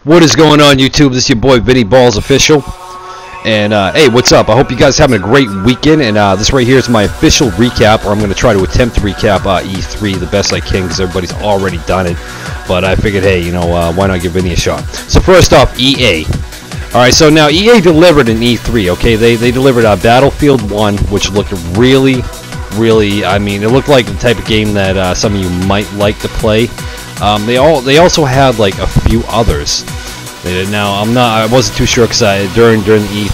What is going on, YouTube? This is your boy Vinny Balls Official. And hey, what's up? I hope you guys are having a great weekend. And this right here is my official recap, or I'm going to try to attempt to recap E3 the best I can because everybody's already done it. But I figured, hey, you know, why not give Vinny a shot? So first off, EA. Alright, so now EA delivered an E3, okay? They delivered Battlefield 1, which looked really, I mean, it looked like the type of game that some of you might like to play. They also had like a few others. Now I wasn't too sure because during the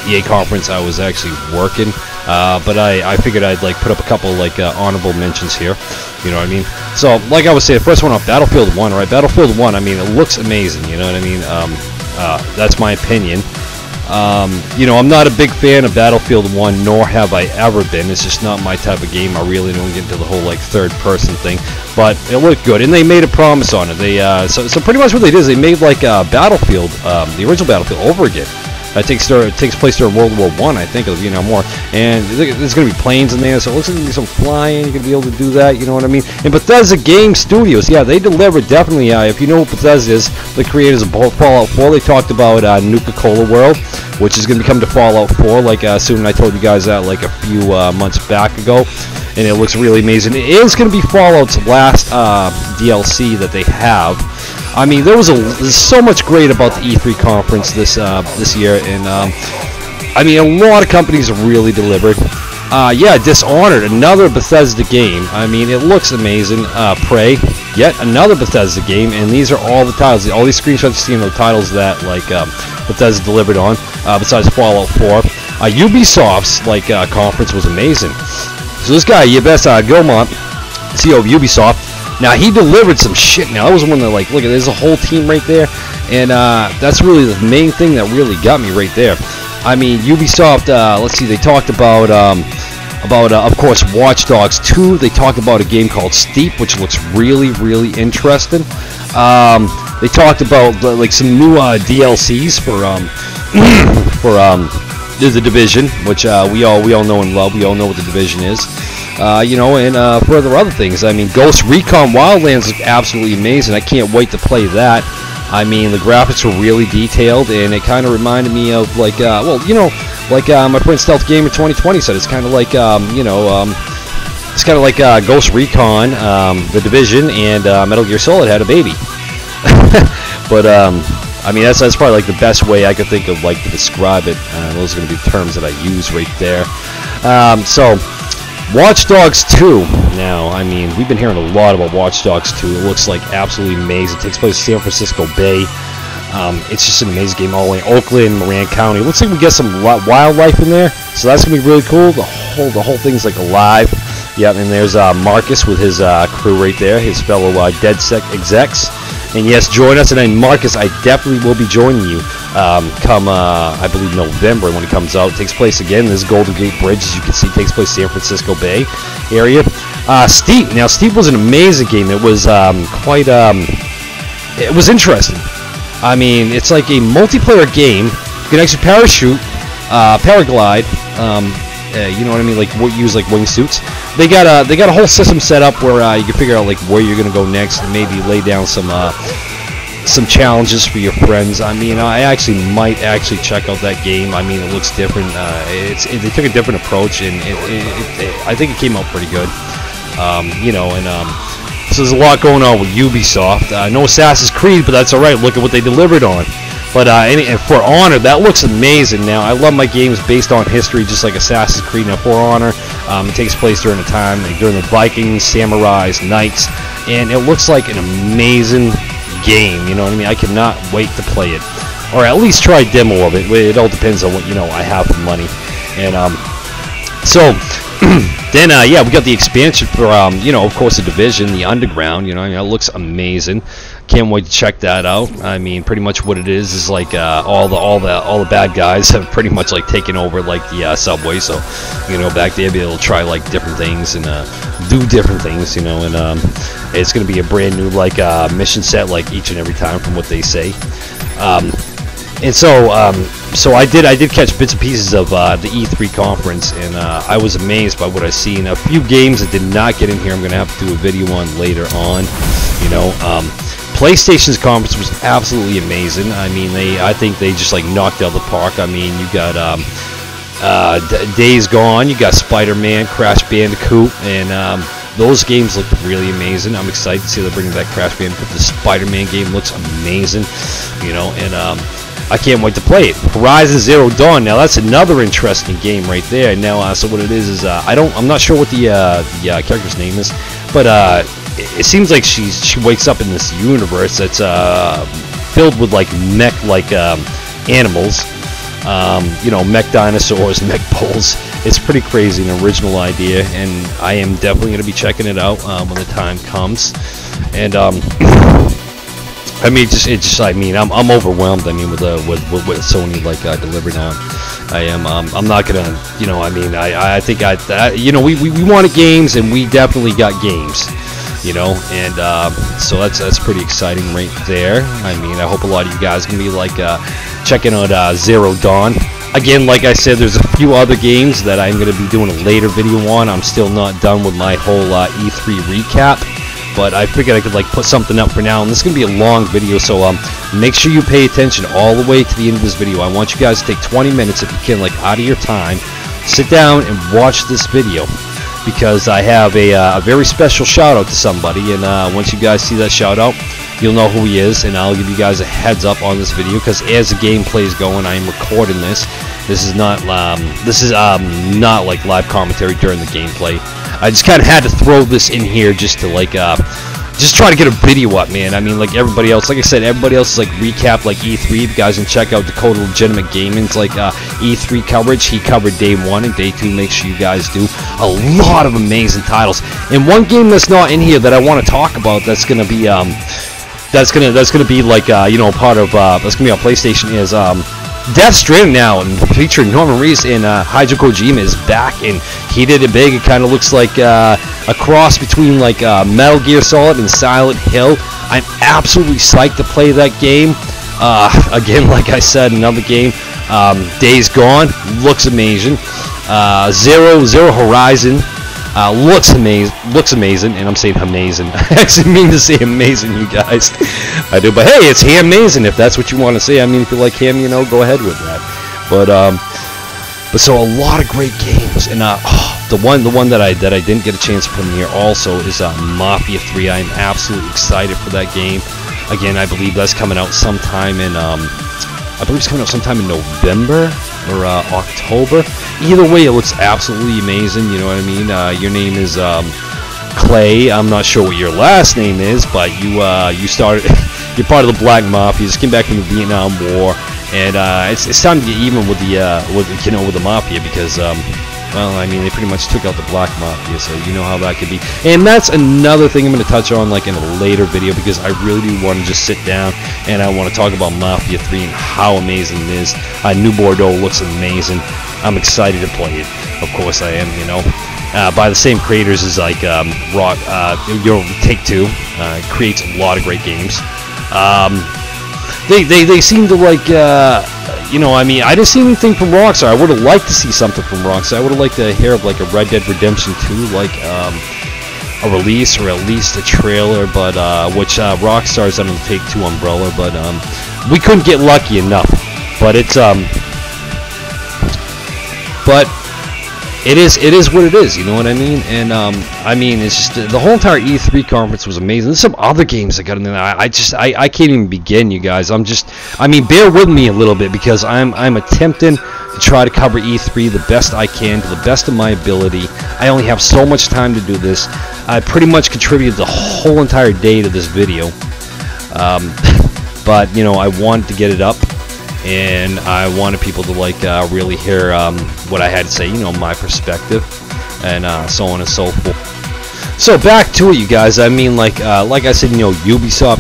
EA conference I was actually working, but I figured I'd like put up a couple like honorable mentions here. You know what I mean? So like I was saying, the first one off, Battlefield 1, right? Battlefield 1, I mean, it looks amazing. You know what I mean? That's my opinion. You know, I'm not a big fan of Battlefield 1, nor have I ever been. It's just not my type of game. I really don't get into the whole like third-person thing. But it looked good, and they made a promise on it. They so pretty much what they did is they made like Battlefield, the original Battlefield, over again. It takes place during World War I, I think, you know, more. And there's going to be planes in there, so it looks like there's some flying. You're going to be able to do that, you know what I mean? And Bethesda Game Studios, yeah, they delivered, definitely. If you know what Bethesda is, the creators of Fallout 4, they talked about Nuka-Cola World, which is going to become to Fallout 4, like soon. I told you guys that like a few months back ago. And it looks really amazing. It is going to be Fallout's last DLC that they have. I mean, there's so much great about the E3 conference this year, and I mean, a lot of companies have really delivered. Yeah, Dishonored, another Bethesda game. I mean, it looks amazing. Prey, yet another Bethesda game, and these are all the titles. All these screenshots you see are the titles that like Bethesda delivered on, besides Fallout 4. Ubisoft's like conference was amazing. So this guy, Yves Guillemot, CEO of Ubisoft, now he delivered some shit. Now that was one that, like, look at, there's a whole team right there, and that's really the main thing that really got me right there. I mean, Ubisoft. Let's see, they talked about of course Watch Dogs 2. They talked about a game called Steep, which looks really interesting. They talked about like some new DLCs for The Division, which we all know and love. We all know what The Division is. You know, and further other things. I mean, Ghost Recon Wildlands look absolutely amazing. I can't wait to play that. I mean, the graphics are really detailed, and it kind of reminded me of like, well, you know, like my friend Stealth Gamer 2020 said. It's kind of like, you know, it's kind of like Ghost Recon, The Division, and Metal Gear Solid had a baby. But I mean, that's probably like the best way I could think of like to describe it. Those are going to be terms that I use right there. So, Watch Dogs 2. Now, I mean, we've been hearing a lot about Watch Dogs 2. It looks like absolutely amazing. It takes place in San Francisco Bay. It's just an amazing game all the way in Oakland, Marin County. It looks like we get some wildlife in there, so that's gonna be really cool. The whole thing's like alive. Yeah, and there's Marcus with his crew right there, his fellow DedSec execs. And yes, join us. And then Marcus, I definitely will be joining you come, I believe, November when it comes out. It takes place again. This Golden Gate Bridge, as you can see, takes place in San Francisco Bay area. Steep. Now, Steep was an amazing game. It was it was interesting. I mean, it's like a multiplayer game. You can actually parachute, paraglide. You know what I mean? Like use like wingsuits. They got a whole system set up where you can figure out like where you're gonna go next, and maybe lay down some challenges for your friends. I mean, I actually might check out that game. I mean, it looks different. They took a different approach, and I think it came out pretty good. You know, and so there's a lot going on with Ubisoft. No Assassin's Creed, but that's all right. Look at what they delivered on. But and For Honor, that looks amazing. Now, I love my games based on history, just like Assassin's Creed. Now, For Honor, it takes place during the time, during the Vikings, Samurais, Knights, and it looks like an amazing game. You know what I mean? I cannot wait to play it, or at least try a demo of it. It all depends on what, you know, I have for money. And so then yeah, we got the expansion for you know, of course, The Division, the Underground. You know, I mean, it looks amazing. Can't wait to check that out. I mean, pretty much what it is like all the bad guys have pretty much like taken over like the subway. So, you know, back there, be able to try like different things and do different things. You know, and it's going to be a brand new like mission set like each and every time from what they say. And so I did catch bits and pieces of the E3 conference, and I was amazed by what I seen. A few games that did not get in here, I'm going to have to do a video on later on. You know, PlayStation's conference was absolutely amazing. I mean, I think they just like knocked out of the park. I mean, you got Days Gone, you got Spider-Man, Crash Bandicoot, and those games look really amazing. I'm excited to see they're bringing back Crash Bandicoot. The Spider-Man game looks amazing, you know, and I can't wait to play it. Horizon Zero Dawn. Now that's another interesting game right there. Now, so what it is I'm not sure what the character's name is, but it seems like she wakes up in this universe that's filled with like mech-like animals. You know, mech dinosaurs, mech bulls. It's pretty crazy, an original idea, and I am definitely going to be checking it out when the time comes. And I mean, I'm overwhelmed. I mean, with what Sony like delivered on. I am. I'm not gonna. You know, I mean, I think you know, we wanted games, and we definitely got games. You know, and so that's pretty exciting right there. I mean, I hope a lot of you guys can be like checking out Zero Dawn. Again, like I said, there's a few other games that I'm going to be doing a later video on. I'm still not done with my whole E3 recap, but I figured I could like put something up for now. And this is going to be a long video, so make sure you pay attention all the way to the end of this video. I want you guys to take 20 minutes if you can, like out of your time, sit down and watch this video, because I have a very special shout out to somebody, and once you guys see that shout out, you'll know who he is, and I'll give you guys a heads up on this video, because as the gameplay is going, I am recording this. This is not like live commentary during the gameplay. I just kind of had to throw this in here just to like just try to get a video up, man. I mean, like everybody else, like I said, everybody else is like recap like E3. You guys can check out Dakota Legitimate Gaming's like E3 coverage. He covered day 1 and day 2. Make sure you guys do. A lot of amazing titles. And one game that's not in here that I want to talk about that's gonna be that's gonna be like you know, part of that's gonna be on PlayStation is Death Stranding now, and featuring Norman Reedus and Hideo Kojima is back, and he did it big. It kind of looks like a cross between like Metal Gear Solid and Silent Hill. I'm absolutely psyched to play that game. Again, like I said, another game. Days Gone looks amazing. Zero Horizon looks amazing, and I'm saying amazing. I actually mean to say amazing, you guys. I do, but hey, it's amazing if that's what you want to say. I mean, if you like ham, you know, go ahead with that. But so a lot of great games, and the one that I didn't get a chance to put in here also is Mafia 3. I am absolutely excited for that game. Again, I believe that's coming out sometime in November or October. Either way, it looks absolutely amazing. You know what I mean? Your name is Clay. I'm not sure what your last name is, but you started. You're part of the Black Mafia. You just came back from the Vietnam War, and it's time to get even with the Mafia, because well, I mean, they pretty much took out the Black Mafia, so you know how that could be. And that's another thing I'm going to touch on like in a later video, because I really do want to just sit down and I want to talk about Mafia 3 and how amazing it is. New Bordeaux looks amazing. I'm excited to play it. Of course I am, you know. By the same creators as like Take-Two. Creates a lot of great games. They seem to like, you know, I mean, I didn't see anything from Rockstar. I would have liked to see something from Rockstar. I would have liked to hear of like a Red Dead Redemption 2, like a release, or at least a trailer, but which Rockstar's under the Take-Two umbrella, but we couldn't get lucky enough. But it's but it is what it is, you know what I mean? And I mean, it's just the whole entire E3 conference was amazing. There's some other games that got in there. I can't even begin, you guys. I mean, bear with me a little bit, because I'm attempting to try to cover E3 the best I can, to the best of my ability. I only have so much time to do this. I pretty much contributed the whole entire day to this video, but you know, I wanted to get it up, and I wanted people to like really hear what I had to say, you know, my perspective, and so on and so forth. So back to it, you guys. I mean, like I said, you know, Ubisoft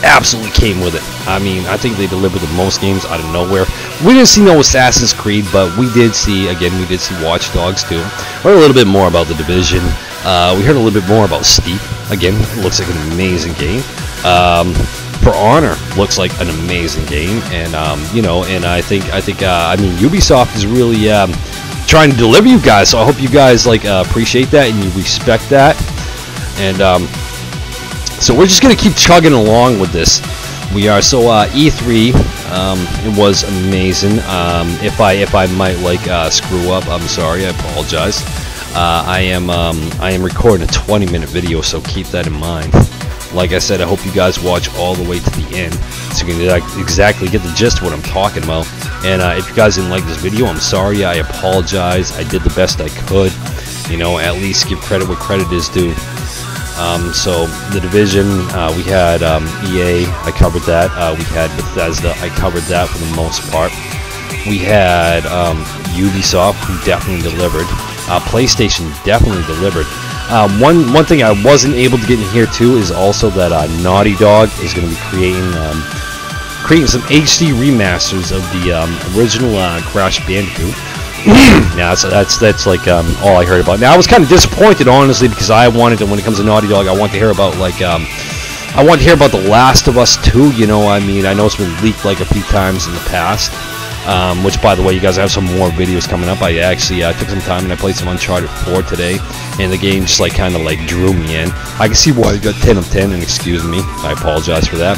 absolutely came with it. I mean, I think they delivered the most games out of nowhere. We didn't see no Assassin's Creed, but we did see Watch Dogs 2. We heard a little bit more about The Division. We heard a little bit more about Steep. Again, it looks like an amazing game. For Honor looks like an amazing game, and you know, and I mean, Ubisoft is really trying to deliver you guys, so I hope you guys like appreciate that and you respect that. And So we're just gonna keep chugging along with this. We are so E3. It was amazing. If I might like screw up, I'm sorry. I apologize. I am recording a 20-minute video, so keep that in mind. Like I said, I hope you guys watch all the way to the end, so you can exactly get the gist of what I'm talking about. And if you guys didn't like this video, I'm sorry. I apologize. I did the best I could. You know, at least give credit where credit is due. So the Division, we had EA, I covered that. We had Bethesda, I covered that for the most part. We had Ubisoft, who definitely delivered. PlayStation definitely delivered. One thing I wasn't able to get in here too is also that Naughty Dog is going to be creating some HD remasters of the original Crash Bandicoot. Yeah, that's like all I heard about. Now I was kind of disappointed, honestly, because I wanted to, when it comes to Naughty Dog, I want to hear about like I want to hear about The Last of Us 2. You know, I mean, I know it's been leaked like a few times in the past. Which, by the way, you guys have some more videos coming up. I actually took some time and I played some Uncharted 4 today, and the game just like kind of like drew me in. I can see why you got 10 of 10, and excuse me, I apologize for that.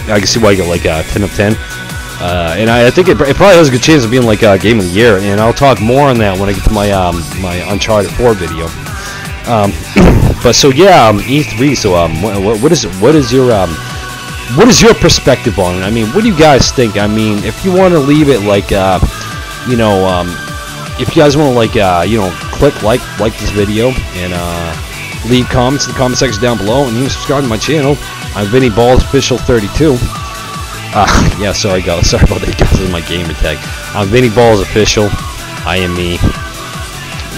I can see why you got like 10 of 10. And I think it probably has a good chance of being like Game of the Year, and I'll talk more on that when I get to my my Uncharted 4 video. But so yeah, E3. So what is your perspective on it? I mean, what do you guys think? I mean, if you want to leave it like you know, if you guys want to like you know, click like this video and leave comments in the comment section down below, and you can subscribe to my channel. I'm Vinny Balls Official 32. Yeah, sorry about that, guys. This is my gamer tag. I'm Vinny Balls Official. I am me.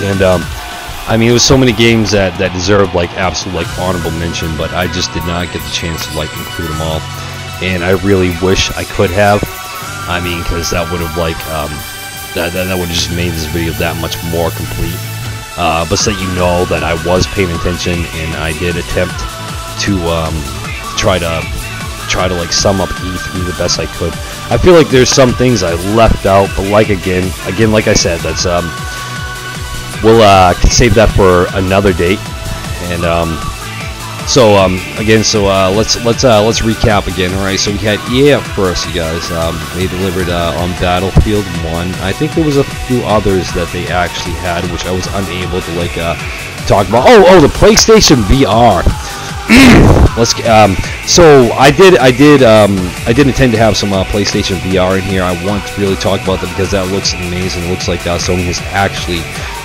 And I mean, it was so many games that deserved like absolute like honorable mention, but I just did not get the chance to like include them all. And I really wish I could have. I mean, because that would have like that would have just made this video that much more complete. But so you know that I was paying attention, and I did attempt to try to like sum up E3 the best I could. I feel like there's some things I left out, but like again, like I said, that's we'll save that for another date. And let's recap again. All right, so we had EA up first, you guys. They delivered on Battlefield 1. I think there was a few others that they actually had, which I was unable to like talk about. Oh, the PlayStation VR. So I did intend to have some PlayStation VR in here. I want to really talk about that because that looks amazing. It looks like Sony has actually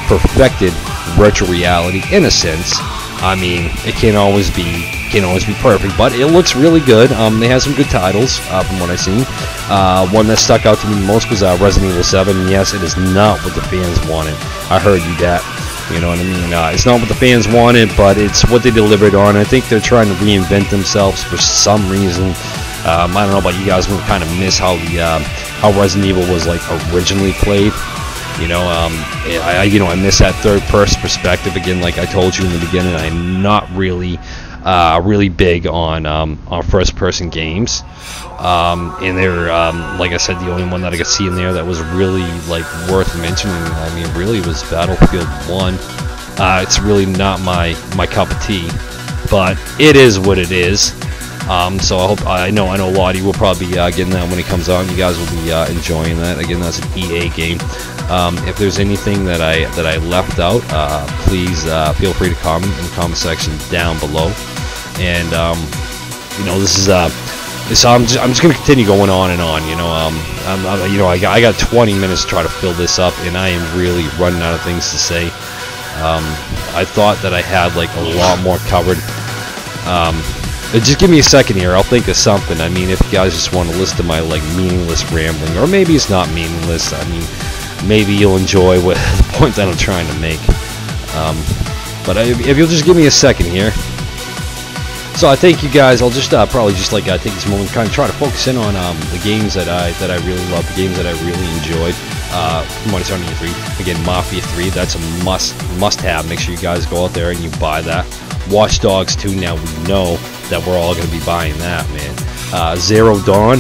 perfected virtual reality in a sense. I mean, it can't always be perfect, but it looks really good. They have some good titles from what I've seen. One that stuck out to me most was Resident Evil 7. Yes, it is not what the fans wanted. I heard you that. You know what I mean? It's not what the fans wanted, but it's what they delivered on. I think they're trying to reinvent themselves for some reason. I don't know about you guys, but kind of miss how Resident Evil was like originally played. You know, I miss that third-person perspective again. Like I told you in the beginning, I'm not really big on first-person games. And they're like I said, the only one that I could see in there that was really like worth mentioning, I mean, really was Battlefield 1. It's really not my cup of tea, but it is what it is. So I know a lot of you will probably be getting that when it comes out. You guys will be enjoying that. Again, that's an EA game. If there's anything that I left out, please feel free to comment in the comment section down below. And you know, this is so I'm just gonna continue going on and on. You know, I got 20 minutes to try to fill this up, and I am really running out of things to say. I thought that I had like a lot more covered. Just give me a second here. I'll think of something. I mean, if you guys just want to listen to my like meaningless rambling, or maybe it's not meaningless. I mean, maybe you'll enjoy what the point that I'm trying to make. But if you'll just give me a second here. So I thank you guys. I'll just probably just like take this moment, kind of try to focus in on the games that I really love, the games that I really enjoyed. From what I started in E3. Again, Mafia 3. That's a must-have. Make sure you guys go out there and you buy that. Watch Dogs 2. Now we know that we're all going to be buying that, man. Zero Dawn.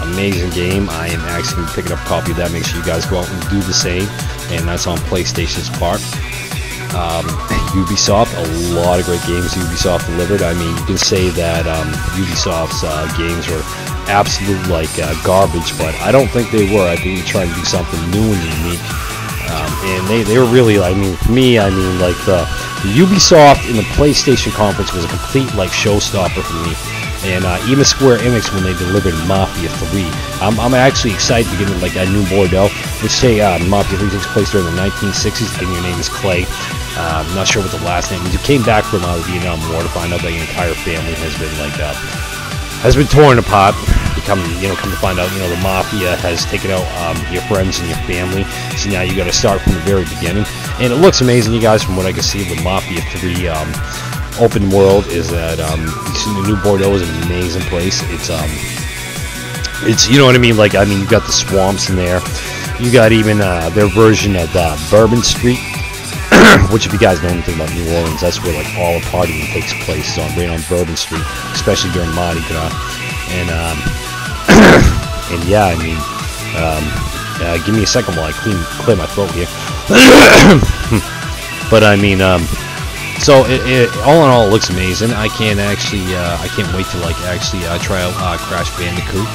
Amazing game. I am actually picking up a copy of that. Make sure you guys go out and do the same. And that's on PlayStation's part. Ubisoft, a lot of great games Ubisoft delivered. I mean, you can say that Ubisoft's games were absolute like garbage, but I don't think they were. I think they're trying to do something new and unique. And they were really, I mean, for me, I mean, like the Ubisoft in the PlayStation conference was a complete like showstopper for me. And even Square Enix, when they delivered Mafia 3, I'm actually excited to get into like a new Bordeaux, which say Mafia 3 takes place during the 1960s. I think your name is Clay. I'm not sure what the last name is. You came back from the Vietnam War to find out that your entire family has been like has been torn apart. Come to find out, the Mafia has taken out your friends and your family. So now you got to start from the very beginning. And it looks amazing, you guys. From what I can see, the Mafia 3 open world is that the new Bordeaux is an amazing place. It's you know what I mean. Like you got the swamps in there. You got even their version of Bourbon Street. Which, if you guys know anything about New Orleans, that's where like all the partying takes place, right on Bourbon Street, especially during Mardi Gras. And and yeah, I mean, give me a second while I clear my throat here. But I mean, so all in all, it looks amazing. I can't wait to like actually try out Crash Bandicoot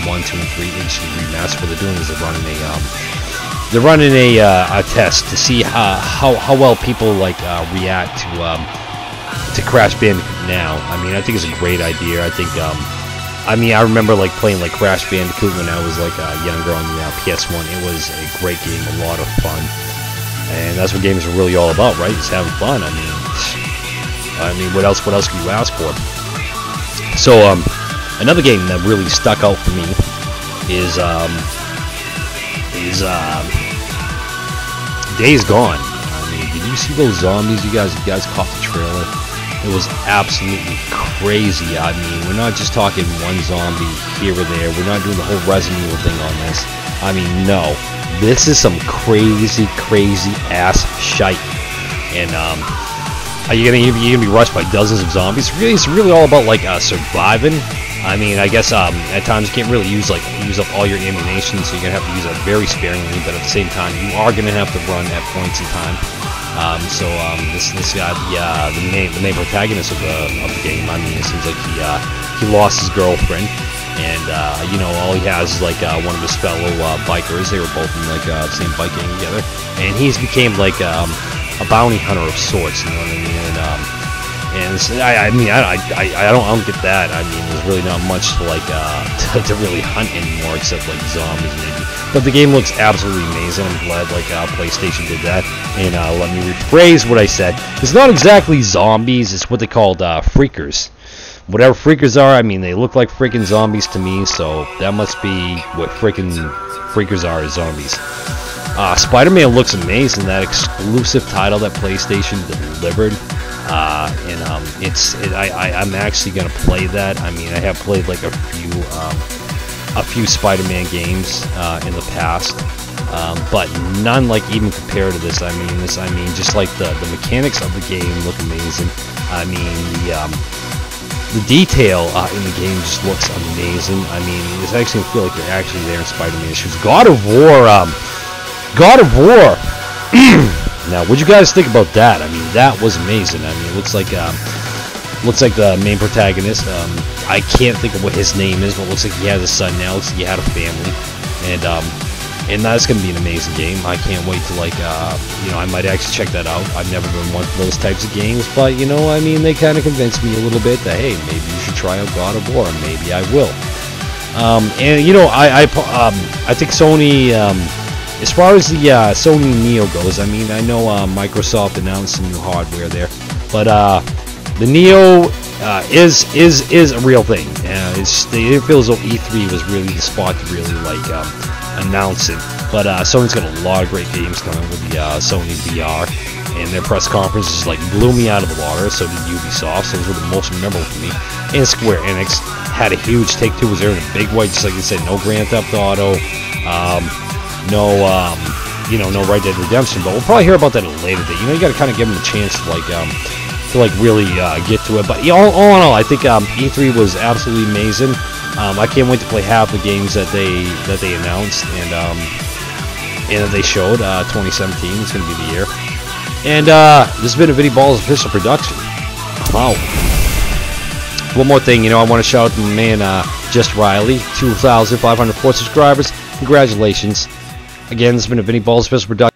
1, 2, and 3 HD remaster. What they're doing is they're running a test to see how well people like react to Crash Bandicoot now. I mean, I think it's a great idea. I think I mean, I remember like playing like Crash Bandicoot when I was like younger on the PS1. It was a great game, a lot of fun, and that's what games are really all about, right? Just having fun. I mean, what else can you ask for? So another game that really stuck out for me is Days Gone. I mean, did you see those zombies? You guys caught the trailer. It was absolutely crazy. I mean, we're not just talking one zombie here or there. We're not doing the whole Resident Evil thing on this. I mean, no. This is some crazy ass shite. And you're gonna be rushed by dozens of zombies. It's really all about like surviving. I mean, I guess at times you can't really use up all your ammunition, so you're gonna have to use it very sparingly. But at the same time, you are gonna have to run at points in time. This guy, the main protagonist of the game. I mean, it seems like he lost his girlfriend, and all he has is like one of his fellow bikers. They were both in like the same bike gang together, and he's became like a bounty hunter of sorts. You know what I mean? I don't get that. I mean, there's really not much to like to really hunt anymore, except like zombies maybe. But the game looks absolutely amazing. I'm glad like PlayStation did that. And let me rephrase what I said. It's not exactly zombies. It's what they called freakers. Whatever freakers are, I mean, they look like freaking zombies to me. So that must be what freaking freakers are, is zombies. Spider-Man looks amazing. That exclusive title that PlayStation delivered. I'm actually gonna play that. I mean, I have played like a few Spider-Man games in the past, but none like even compared to this. I mean, just like the mechanics of the game look amazing. I mean, the detail in the game just looks amazing. I mean, it's actually feel like you're actually there in Spider-Man shoes. God of War. Now, what'd you guys think about that? I mean, that was amazing. I mean, it looks like the main protagonist. I can't think of what his name is, but it looks like he has a son now. Looks like he had a family, and that's gonna be an amazing game. I can't wait to like, I might actually check that out. I've never been one of those types of games, but I mean, they kind of convinced me a little bit that hey, maybe you should try out God of War, and maybe I will. I think Sony. As far as the Sony Neo goes, I mean, I know Microsoft announced some new hardware there, but the Neo is a real thing. They didn't feel as though E3 was really the spot to really like announce it. But Sony's got a lot of great games coming with the Sony VR, and their press conference just like blew me out of the water. So did Ubisoft. So those were the most memorable for me. And Square Enix had a huge Take-Two was there in a big way, just like I said, no Grand Theft Auto. No Red Dead Redemption, but we'll probably hear about that at a later date. You got to kind of give them a chance to really get to it. But all in all, I think E3 was absolutely amazing. I can't wait to play half the games that they announced and that they showed. 2017 is going to be the year. And this has been a Vinny Balls official production. Wow. One more thing, you know, I want to shout out to my man, Just Riley, 2,504 subscribers. Congratulations. Again, this has been a Vinny Balls official production.